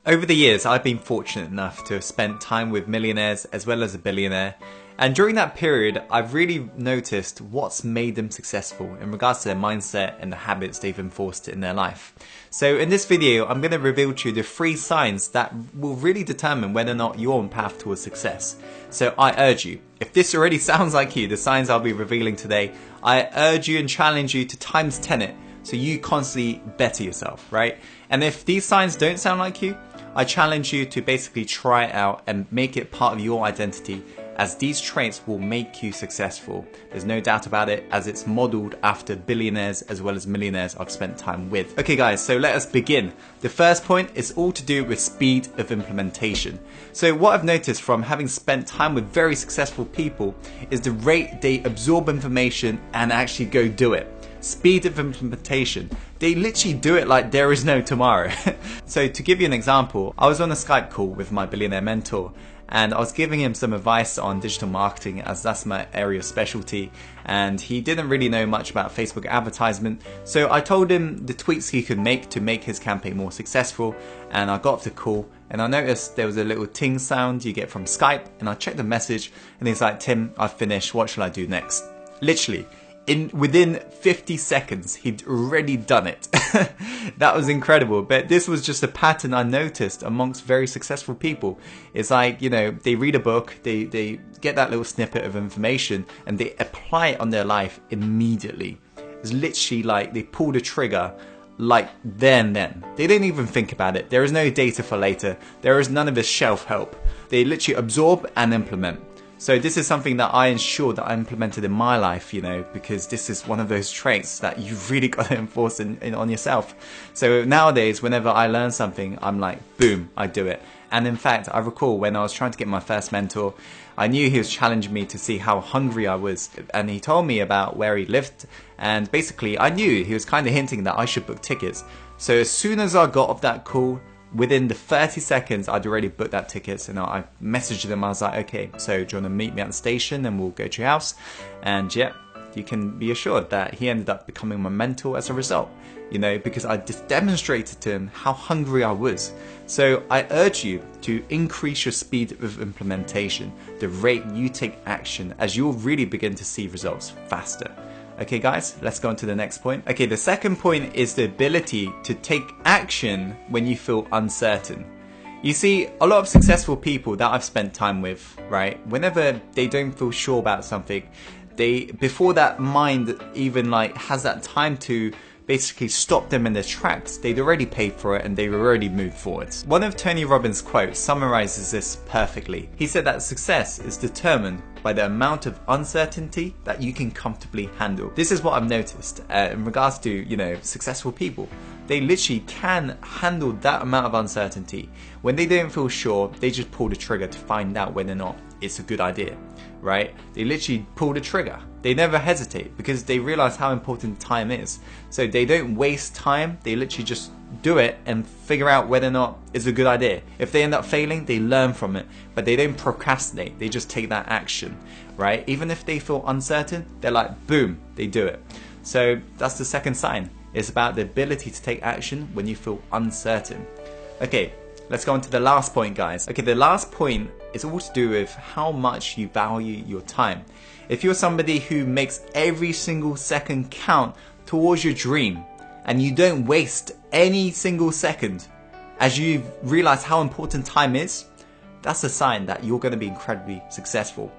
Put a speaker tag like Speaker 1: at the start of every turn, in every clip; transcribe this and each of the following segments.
Speaker 1: Over the years, I've been fortunate enough to have spent time with millionaires as well as a billionaire. And during that period, I've really noticed what's made them successful in regards to their mindset and the habits they've enforced in their life. So in this video, I'm going to reveal to you the 3 signs that will really determine whether or not you're on path towards success. So I urge you, if this already sounds like you, the signs I'll be revealing today, I urge you and challenge you to times 10 it so you constantly better yourself, right? And if these signs don't sound like you, I challenge you to basically try it out and make it part of your identity, as these traits will make you successful. There's no doubt about it, as it's modeled after billionaires as well as millionaires I've spent time with. Okay guys, so let us begin. The first point is all to do with speed of implementation. So what I've noticed from having spent time with very successful people is the rate they absorb information and actually go do it. Speed of implementation. They literally do it like there is no tomorrow. So to give you an example, I was on a Skype call with my billionaire mentor, and I was giving him some advice on digital marketing, as that's my area of specialty, and he didn't really know much about Facebook advertisement. So I told him the tweaks he could make to make his campaign more successful, and I got off the call and I noticed there was a little ting sound you get from Skype, and I checked the message and he's like, "Tim, I've finished, what shall I do next?" Literally within 50 seconds, he'd already done it. That was incredible. But this was just a pattern I noticed amongst very successful people. It's like, you know, they read a book, they get that little snippet of information and they apply it on their life immediately. It's literally like they pull the trigger like then. They don't even think about it. There is no data for later. There is none of this shelf help. They literally absorb and implement. So this is something that I ensure that I implemented in my life, you know, because this is one of those traits that you've really got to enforce on yourself. So nowadays, whenever I learn something, I'm like, boom, I do it. And in fact, I recall when I was trying to get my first mentor, I knew he was challenging me to see how hungry I was. And he told me about where he lived. And basically, I knew he was kind of hinting that I should book tickets. So as soon as I got off that call, within the 30 seconds, I'd already booked that tickets, and I messaged them. I was like, okay, so do you want to meet me at the station and we'll go to your house? And yeah, you can be assured that he ended up becoming my mentor as a result, you know, because I just demonstrated to him how hungry I was. So I urge you to increase your speed of implementation, the rate you take action, as you'll really begin to see results faster. Okay guys, let's go on to the next point. Okay, the second point is the ability to take action when you feel uncertain. You see, a lot of successful people that I've spent time with, right, whenever they don't feel sure about something, before that mind even like has that time to basically stop them in their tracks, they'd already paid for it and they've already moved forwards. One of Tony Robbins' quotes summarizes this perfectly. He said that success is determined by the amount of uncertainty that you can comfortably handle. This is what I've noticed in regards to, you know, successful people. They literally can handle that amount of uncertainty. When they don't feel sure, they just pull the trigger to find out whether or not it's a good idea, right? They literally pull the trigger. They never hesitate because they realize how important time is. So they don't waste time, they literally just do it and figure out whether or not it's a good idea. If they end up failing, they learn from it, but they don't procrastinate, they just take that action, right? Even if they feel uncertain, they're like, boom, they do it. So that's the second sign. It's about the ability to take action when you feel uncertain. Okay, let's go on to the last point, guys. Okay, the last point is all to do with how much you value your time. If you're somebody who makes every single second count towards your dream, and you don't waste any single second as you realize how important time is, that's a sign that you're going to be incredibly successful.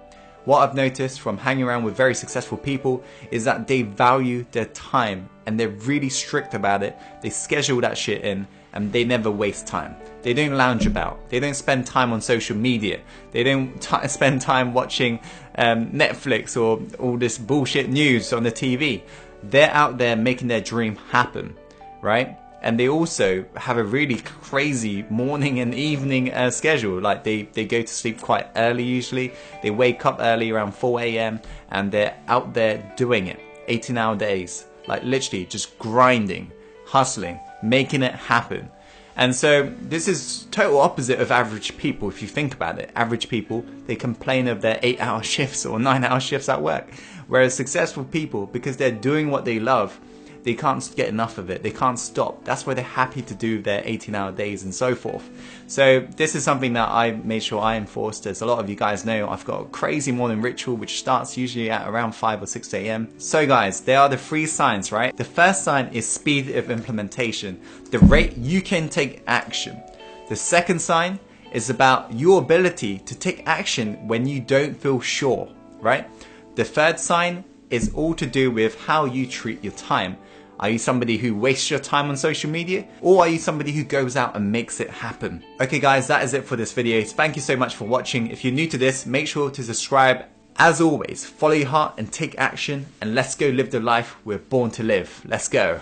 Speaker 1: What I've noticed from hanging around with very successful people is that they value their time and they're really strict about it. They schedule that shit in and they never waste time. They don't lounge about. They don't spend time on social media. They don't spend time watching Netflix or all this bullshit news on the TV. They're out there making their dream happen, right? And they also have a really crazy morning and evening schedule. Like they go to sleep quite early usually. They wake up early around 4 a.m. and they're out there doing it. 18-hour days, like literally just grinding, hustling, making it happen. And so this is total opposite of average people if you think about it. Average people, they complain of their 8-hour shifts or 9-hour shifts at work. Whereas successful people, because they're doing what they love, they can't get enough of it. They can't stop. That's why they're happy to do their 18-hour days and so forth. So this is something that I made sure I enforced. As a lot of you guys know, I've got a crazy morning ritual which starts usually at around 5 or 6 a.m. So guys, there are the 3 signs, right? The first sign is speed of implementation, the rate you can take action. The second sign is about your ability to take action when you don't feel sure, right? The third sign is all to do with how you treat your time. Are you somebody who wastes your time on social media, or are you somebody who goes out and makes it happen? Okay guys, that is it for this video. Thank you so much for watching. If you're new to this, make sure to subscribe. As always, follow your heart and take action, and let's go live the life we're born to live. Let's go.